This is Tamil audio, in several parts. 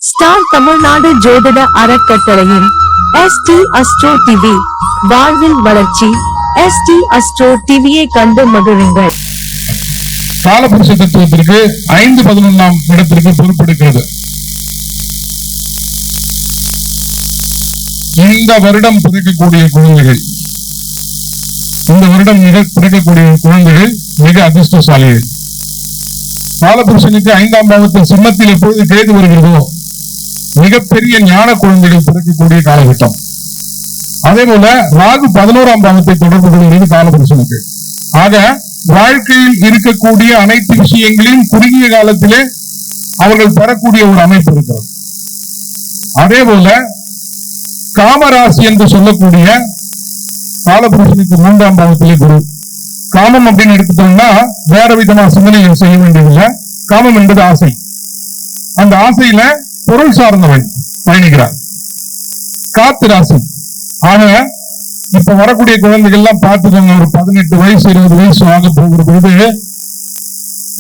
ஸ்டார் தமிழ்நாடு ஜோதிட அறக்கட்டளையின் ST அஸ்ட்ரோ டிவி வாழ்வில் வளர்ச்சி. ST அஸ்ட்ரோ டிவியை கண்டு மகிழுங்கள். காலபுருஷ தத்துவத்திற்கு 5-11 இடத்திற்கு பொறுப்பெடுக்கிறது. இந்த வருடம் பிறக்கக்கூடிய குழந்தைகள் மிக அதிர்ஷ்டசாலிகள். காலபுருஷனுக்கு 5ஆம் பாவத்தில் சிம்மத்தில் எப்பொழுது கேது வருகிறதோ மிகப்பெரிய ஞான குழந்தைகள் பிறக்கக்கூடிய காலகட்டம். அதே போல ராகு 11ஆம் பாவத்தை தொடர்பு கொள்கிறது காலபுருஷனுக்கு. ஆக வாழ்க்கையில் இருக்கக்கூடிய அனைத்து விஷயங்களையும் குறுகிய காலத்திலே அவர்கள் பெறக்கூடிய ஒரு அமைப்பு இருக்கிறது. அதே போல காமராசி என்று சொல்லக்கூடிய காலபுருஷனுக்கு 3ஆம் பாவத்திலே குரு. காமம் அப்படின்னு எடுத்துட்டோம்னா வேற விதமான சிந்தனைகள் செய்ய வேண்டியதில்லை. காமம் என்பது ஆசை. அந்த ஆசையில பொருள் சார்ந்தவன் பயணிக்கிறார். காத்து ராசி. ஆக இப்ப வரக்கூடிய குழந்தைகள் எல்லாம் பார்த்துக்கோங்க, ஒரு 18 வயசு 20 வயசு ஆக போகிற போது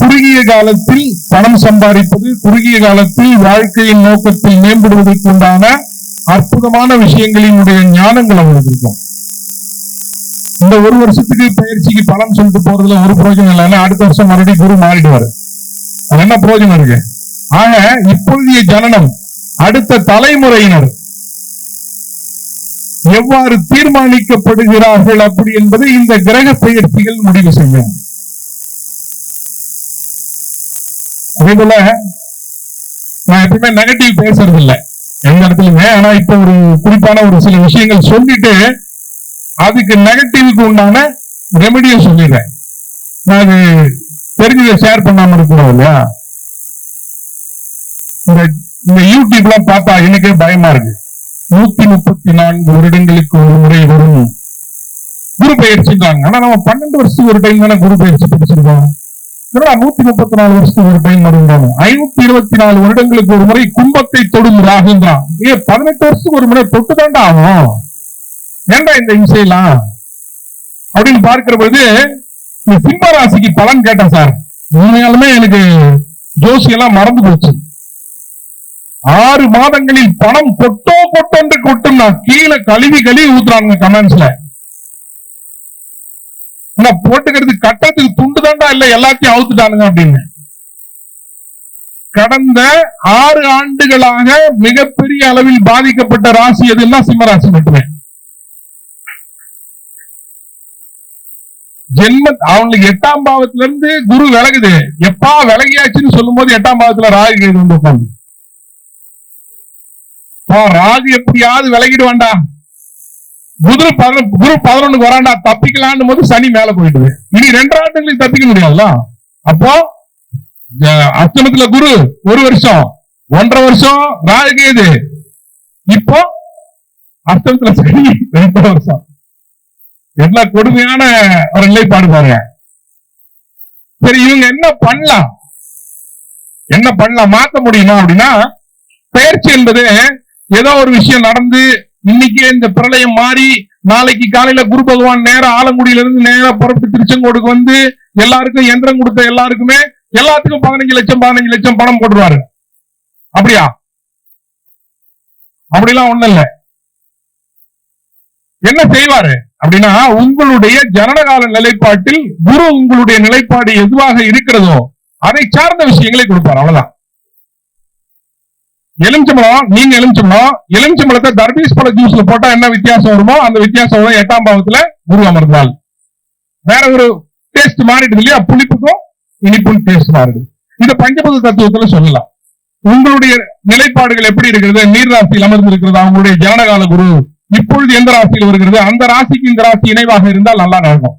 குறுகிய காலத்தில் பணம் சம்பாதிப்பது, குறுகிய காலத்தில் வாழ்க்கையின் நோக்கத்தில் மேம்படுவதற்கு உண்டான அற்புதமான விஷயங்களினுடைய ஞானங்கள் அவங்களுக்கு இருக்கும். இந்த ஒரு வருஷத்துக்கு பயிற்சிக்கு பலன் சொல்லிட்டு போறதுல ஒரு பிரயோஜனம் இல்லைன்னா அடுத்த வருஷம் மறுபடியும் குரு மாறிடுவாரு. அது என்ன பிரயோஜனம் இருக்கு? ஆக இப்பொழுதைய ஜனனம் அடுத்த தலைமுறையினர் எவ்வாறு தீர்மானிக்கப்படுகிறார்கள் அப்படி என்பது இந்த கிரக பயிற்சிகள் முடிவு செய்யும். அதே போல நான் எப்பவுமே நெகட்டிவ் பேசுறது இல்லை எந்த இடத்துலயுமே. ஆனா இப்ப ஒரு குறிப்பான ஒரு சில விஷயங்கள் சொல்லிட்டு அதுக்கு நெகட்டிவ்க்கு உண்டான ரெமெடியை சொல்லிடுறேன். நான் தெரிஞ்சதை ஷேர் பண்ணாம இருக்கிறோம் இல்லையா? இந்த யூடியூப் எல்லாம் பார்த்தா எனக்கே பயமா இருக்கு. 134 வருடங்களுக்கு ஒரு முறை வரும் குரு பயிற்சின்றாங்க. ஆனா நம்ம 12 வருஷத்துக்கு ஒரு டைம் தானே குரு பயிற்சி படிச்சிருக்கோம். 134 வருஷத்துக்கு ஒரு டைம் வருகிறாங்க. 524 வருடங்களுக்கு ஒரு முறை கும்பத்தை தொடும் ராகுன்றான். 18 வருஷத்துக்கு ஒரு முறை தொட்டுதாண்டா ஆகும். ஏண்டா இந்த இம்சையெல்லாம் அப்படின்னு பார்க்கிற பொழுது இந்த சிம்ம ராசிக்கு பலன் கேட்டேன் சார். உண்மையாலுமே எனக்கு ஜோசியெல்லாம் மறந்து போச்சு. 6 மாதங்களில் பணம் கொட்டென்று கொட்டும். நான் கீழே கழுவி ஊத்துறாங்க கமெண்ட்ஸ்ல. போட்டுக்கிறது கட்டத்துக்கு துண்டு தாண்டா இல்ல, எல்லாத்தையும் அவுத்துட்டானுங்க அப்படின்னு. கடந்த 6 ஆண்டுகளாக மிகப்பெரிய அளவில் பாதிக்கப்பட்ட ராசி எதுன்னா சிம்ம ராசி மட்டுமே. அவங்களுக்கு 8ஆம் பாவத்துல இருந்து குரு விலகுது. எப்பா விலகியாச்சுன்னு சொல்லும் போது 8ஆம் பாவத்துல ராகு கேது வந்து உட்காந்து, ராகு எப்படியாவது விலகிடுவாண்டா, குரு 11 வராண்டா தப்பிக்கலான்னு போது சனி மேல போயிடுது. இனி 2 ஆண்டுகளுக்கு தப்பிக்க முடியாதுல்ல. அப்போ அஷ்டமத்துல குரு 1 வருஷம் 1.5 வருஷம் ராகு கேது, இப்போ அஷ்டமத்துல சனி 2 வருஷம். என்ன கொடுமையான ஒரு நிலைப்பாடு பாருங்க. சரி, இவங்க என்ன பண்ணலாம் மாத்த முடியுமா அப்படின்னா, பயிற்சி என்பது ஏதோ ஒரு விஷயம் நடந்து இன்னைக்கு இந்த பிரளயம் மாறி நாளைக்கு காலையில குரு பகவான் நேரம் ஆலங்குடியில இருந்து நேரம் புறப்பட்டு திருச்செங்கோடுக்கு வந்து எல்லாருக்கும் யந்திரம் கொடுத்த எல்லாருக்குமே எல்லாத்துக்கும் 15 லட்சம் பணம் போட்டுருவாரு. அப்படியா? அப்படிலாம் ஒண்ணும் இல்ல. என்ன செய்வாரு அப்படின்னா, உங்களுடைய ஜனனகால நிலைப்பாட்டில் குரு உங்களுடைய நிலைப்பாடு எதுவாக இருக்கிறதோ அதை சார்ந்த விஷயங்களை கொடுப்பார். அவ்வளவுதான். எலுமிச்சம்பழத்தை தர்பீஸ் பழ ஜூஸ்ல போட்டா என்ன வித்தியாசம் வருமோ அந்த வித்தியாசம் 8ஆம் பாவத்துல குரு அமர்ந்தால் வேற ஒரு டேஸ்ட் மாறிடுது இல்லையா? புளிப்புக்கும் இனிப்பும் டேஸ்ட் மாறிடுது. இது பஞ்சபூத தத்துவத்துல சொல்லலாம். உங்களுடைய நிலைப்பாடுகள் எப்படி இருக்கிறது? நீர் ராசியில் அமர்ந்து இருக்கிறது அவங்களுடைய ஜனனகால குரு இப்பொழுது எந்த ராசியில் வருகிறது, அந்த ராசிக்கு இந்த ராசி இணைவாக இருந்தால் நல்லா நடக்கும்.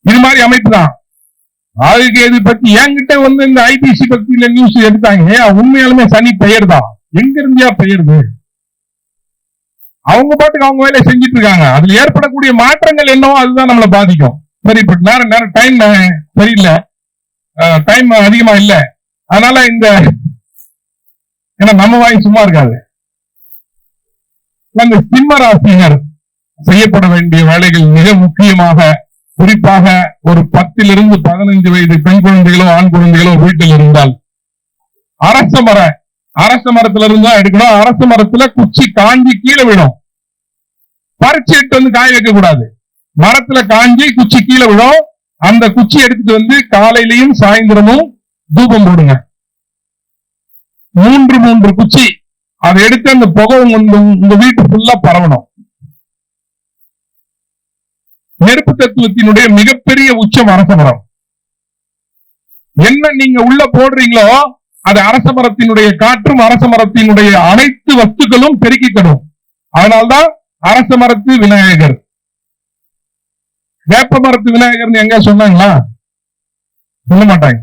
இது மாதிரி அமைப்பு தான். ராகுகேது பத்தி என்கிட்ட வந்து இந்த ஐபிசி பத்தியில நியூஸ் எடுத்தாங்க. உண்மையாலுமே சனி பெயர் தான். எங்க இருந்தியா பெயர்து? அவங்க பாட்டுக்கு அவங்க வேலையை செஞ்சுட்டு இருக்காங்க. அதுல ஏற்படக்கூடிய மாற்றங்கள் என்னவோ அதுதான் நம்மளை பாதிக்கும். சரி, இப்ப நேரம் டைம் சரியில்லை, டைம் அதிகமா இல்ல. அதனால ஏன்னா நம்ம வாய் சும்மா இருக்காது. அந்த சிம்ம ராசியினர் செய்யப்பட வேண்டிய வேலைகள் மிக முக்கியமாக, குறிப்பாக ஒரு 10 to 15 வயது பெண் குழந்தைகளோ ஆண் குழந்தைகளோ வீட்டில் இருந்தால் அரச மரத்துல இருந்து தான் எடுக்கணும். அரச மரத்துல குச்சி காஞ்சி கீழே விடும், பறிச்சு எடுத்து வந்து காய வைக்க கூடாது. மரத்துல காஞ்சி குச்சி கீழே விடும். அந்த குச்சி எடுத்துட்டு வந்து காலையிலையும் சாயந்தரமும் தூபம் போடுங்க. 3 குச்சி அதை எடுத்து அந்த புகை உங்க வீட்டு ஃபுல்லா பரவணும். நெருப்பு தத்துவத்தினுடைய மிகப்பெரிய உச்சம் அரச மரம். என்ன நீங்க உள்ள போடுறீங்களோ அது அரச மரத்தினுடைய காற்றும் அரச மரத்தினுடைய அனைத்து வஸ்துக்களும் பெருக்கிக்கணும். அதனால்தான் அரச மரத்து விநாயகர். வேப்ப மரத்து விநாயகர் எங்க சொன்னாங்களா? சொல்ல மாட்டாங்க.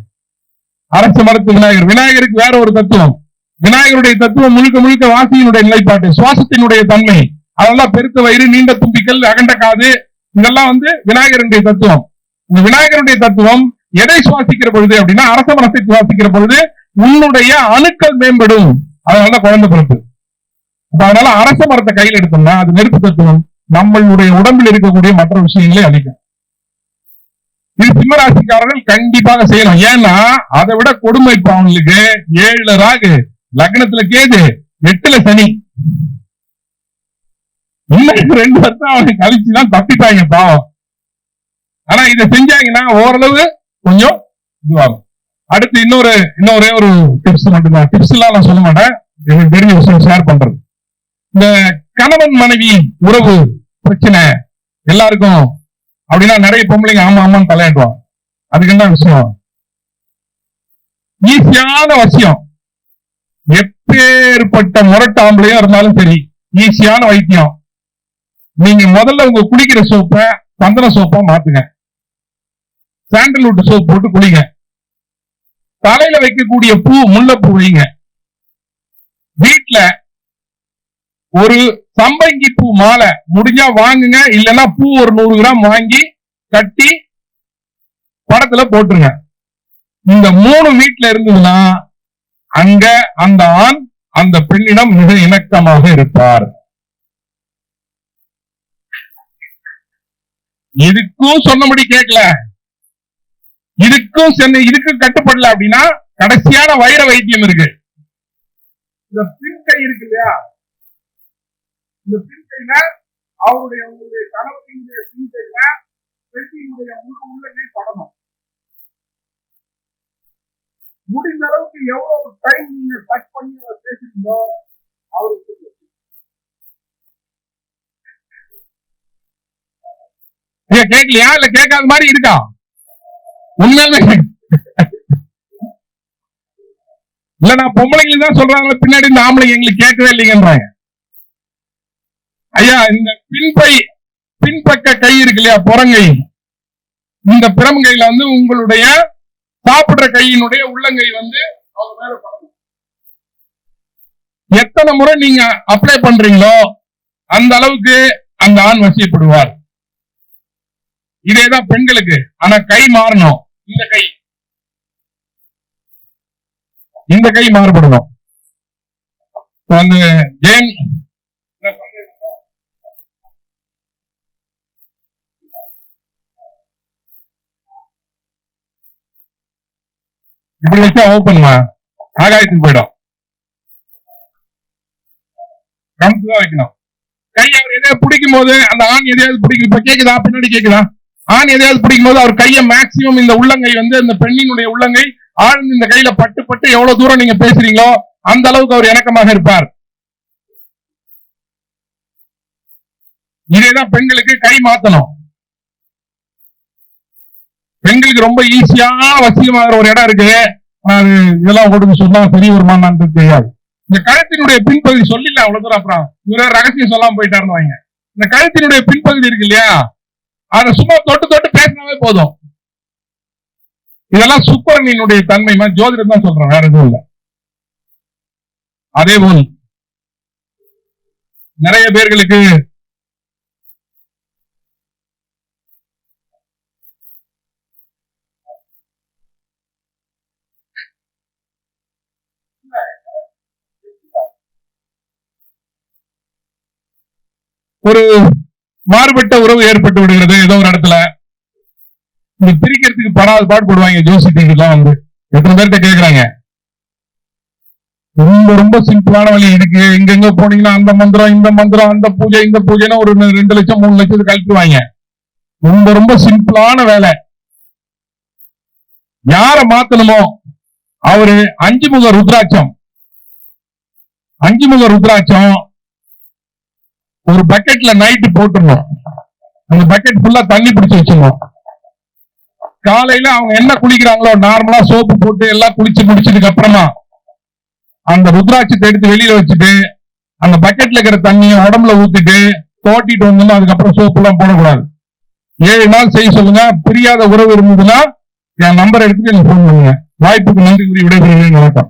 அரச மரத்து விநாயகர். விநாயகருக்கு வேற ஒரு தத்துவம். விநாயகருடைய தத்துவம் முழுக்க முழுக்க வாசியினுடைய நிலைப்பாட்டு, சுவாசத்தினுடைய தன்மை. அதெல்லாம் பெருத்த வயிறு, நீண்ட தும்பிக்கல், அகண்ட காது, இதெல்லாம் விநாயகருடைய தத்துவம். இந்த விநாயகருடைய தத்துவம் எதை சுவாசிக்கிற பொழுது அப்படின்னா அரச மரத்தை சுவாசிக்கிற பொழுது உன்னுடைய அணுக்கள் மேம்படும். அதனாலதான் குழந்தை பிறப்பு. அதனால அரச மரத்தை கையில் எடுத்தோம்னா அது நெருப்பு தத்துவம் நம்மளுடைய உடம்பில் இருக்கக்கூடிய மற்ற விஷயங்களை அழிக்கும். இது சிம்மராசிக்காரர்கள் கண்டிப்பாக செய்யணும். ஏன்னா அதை விட கொடுமை இப்ப அவங்களுக்கு 7 ராகு, லக்னத்துல கேது, 8ல சனி. இன்னும் 2 வருஷம் அவங்க கழிச்சுதான் தப்பிட்டாங்க பாவம். ஆனா இதை செஞ்சாங்கன்னா ஓரளவு கொஞ்சம் இதுவாகும். அடுத்து இன்னொரே ஒரு டிப்ஸ் மட்டும்தான். டிப்ஸ் எல்லாம் நான் சொல்ல மாட்டேன், எனக்கு தெரிஞ்ச விஷயம் ஷேர் பண்றது. இந்த கணவன் மனைவி உறவு பிரச்சனை எல்லாருக்கும் அப்படின்னா நிறைய பொம்பளைங்க ஆமா ஆமான்னு தலையாடுவாங்க. அதுக்கு என்ன விஷயம்? ஈஸியான விஷயம். எப்பேற்பட்ட முரட்டு ஆம்பளையும் இருந்தாலும் சரி, ஈஸியான வைத்தியம். நீங்க முதல்ல உங்க குளிக்கிற சோப்பை சந்தன சோப்பா மாத்துங்க. சாண்டல்வுட் சோப் போட்டு குளிங்க. தலையில வைக்கக்கூடிய பூ முல்லைப்பூ வைங்க. வீட்டுல ஒரு சம்பங்கி பூ மாலை முடிஞ்சா வாங்குங்க. இல்லைன்னா பூ ஒரு 100 கிராம் வாங்கி கட்டி படத்துல போட்டுருங்க. இந்த 3 வீட்டுல இருந்ததுன்னா அங்க அந்த ஆண் அந்த பெண்ணிடம் மிக இணக்கமாக இருப்பார். இதுக்கும் சொன்னபடி கேட்கல, இதுக்கும் கட்டுப்படல அப்படின்னா கடைசியான வைர வைத்தியம் இருக்கு. இந்த பின்கை இருக்கு இல்லையா, இந்த பின்கையில அவருடைய கணவனுடைய பின்கையில பெண்ணினுடைய உள்ளங்கை படணும். முடிந்த அளவுக்கு எவ்வளவு டைம் நீங்க கட் பண்ணி பேசுறீங்களோ அவருக்கு கேட்கலையா? இல்ல கேட்காத மாதிரி இருக்கா? உண்மையாலுமே இல்ல, நான் பொம்பளைங்களுக்கு தான் சொல்றாங்க, பின்னாடி இந்த ஆம்பளைங்க எங்களுக்கு கேட்கவே இல்லைங்கன்றாங்க. ஐயா, இந்த பின்பக்க கை இருக்கு இல்லையா, புறங்கை, இந்த பிரமங்கையில உங்களுடைய சாப்பிடுற கையினுடைய உள்ளங்கை அவங்க மேல படணும். எத்தனை முறை நீங்க அப்ளை பண்றீங்களோ அந்த அளவுக்கு அந்த ஆண் வசியப்படுவார். இதேதான் பெண்களுக்கு. ஆனா கை மாறணும். இந்த கை மாறுபடணும். ஜெயன் இப்படி வச்சா ஓப்பன்மா ஆகாயத்துக்கு போயிடும். கம்தான் வைக்கணும். கை அவர் எதையாவது பிடிக்கும் போது அந்த ஆண் எதையாவது பிடிக்கும். இப்ப கேக்குதா? பின்னாடி கேக்குதா? ஆண் எதையாவது பிடிக்கும் போது அவர் கையை மேக்சிமம் இந்த உள்ளங்கை இந்த பெண்ணினுடைய உள்ளங்கை ஆழ்ந்து இந்த கையில பட்டு எவ்வளவு தூரம் நீங்க பேசுறீங்களோ அந்த அளவுக்கு அவர் இணக்கமாக இருப்பார். இதேதான் பெண்களுக்கு கை மாத்தணும். பெண்களுக்கு ரொம்ப ஈஸியான வசியமாகிற ஒரு இடம் இருக்கு. அது இதெல்லாம் கொடுக்க சொன்னா சரி வருமானு தெரியாது. இந்த கழுத்தினுடைய பின்பகுதி சொல்லல அவ்வளவு தூரம். அப்புறம் இவர ரகசியம் சொல்லாம போயிட்டாருன்னு வாங்க. இந்த கழுத்தினுடைய பின்பகுதி இருக்கு இல்லையா, அதை சும்மா தொட்டு பேசினாவே போதும். இதெல்லாம் சுக்கிரனினுடைய தன்மை, ஜோதிடம் தான் சொல்றேன், வேற எதுவும் இல்லை. அதே போல் நிறைய பேர்களுக்கு ஒரு மாறுபட்ட உறவு ஏற்பட்டு விடுகிறது. ஏதோ ஒரு இடத்துல இந்த பிரிக்கிறதுக்கு படாத பாடுபடுவாங்க. ஜோசியெல்லாம் எத்தனை பேர்கிட்ட கேட்கிறாங்க, ரொம்ப ரொம்ப சிம்பிளான வழி இருக்கு. எங்க போனீங்கன்னா அந்த மந்திரம் இந்த மந்திரம் அந்த பூஜை இந்த பூஜைன்னா ஒரு 2 லட்சம் 3 லட்சத்துக்கு கழிச்சுவாங்க. ரொம்ப ரொம்ப சிம்பிளான வேலை. யார மாத்தணுமோ அவரு 5 முக ருத்ராட்சம் ஒரு பக்கெட்ல நைட்டு போட்டுடணும். அந்த பக்கெட் ஃபுல்லா தண்ணி பிடிச்சு வச்சிடணும். காலையில அவங்க என்ன குளிக்கிறாங்களோ நார்மலா சோப்பு போட்டு எல்லாம் குளிச்சு முடிச்சதுக்கு அப்புறமா அந்த ருத்ராட்சத்தை எடுத்து வெளியில வச்சுட்டு அந்த பக்கெட்ல இருக்கிற தண்ணியை உடம்புல ஊத்திட்டு தோட்டிட்டு வந்தோம்னா அதுக்கப்புறம் சோப்பு எல்லாம் போடக்கூடாது. 7 நாள் செய்ய சொல்லுங்க. பிரியாத உறவு இருந்ததுன்னா என் நம்பர் எடுத்துட்டு எனக்கு போன் பண்ணுங்க. வாய்ப்புக்கு நன்றி கூறி விடைபெறுகிறேன். வணக்கம்.